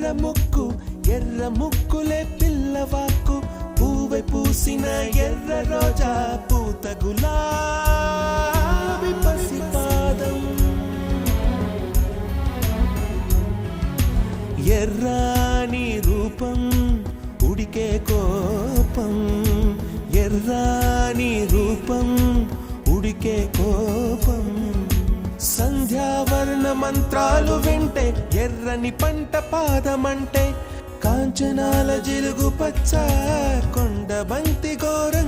ఎర్ర ముక్కులే పిల్లవాకు పూవై పూసిన ఎర్ర రోజా పూత గులాబీ పసిపాదం ఎర్రాని రూపం ఉడికే కోపం ఎర్రాని రూపం ఉడికే కోపం సంధ్యావర్ణ మంత్రాలు వింటే ఎర్రని పంట పాదమంటే కాంచనాల జిలుగు పచ్చ కొండ బంతి ఘోరం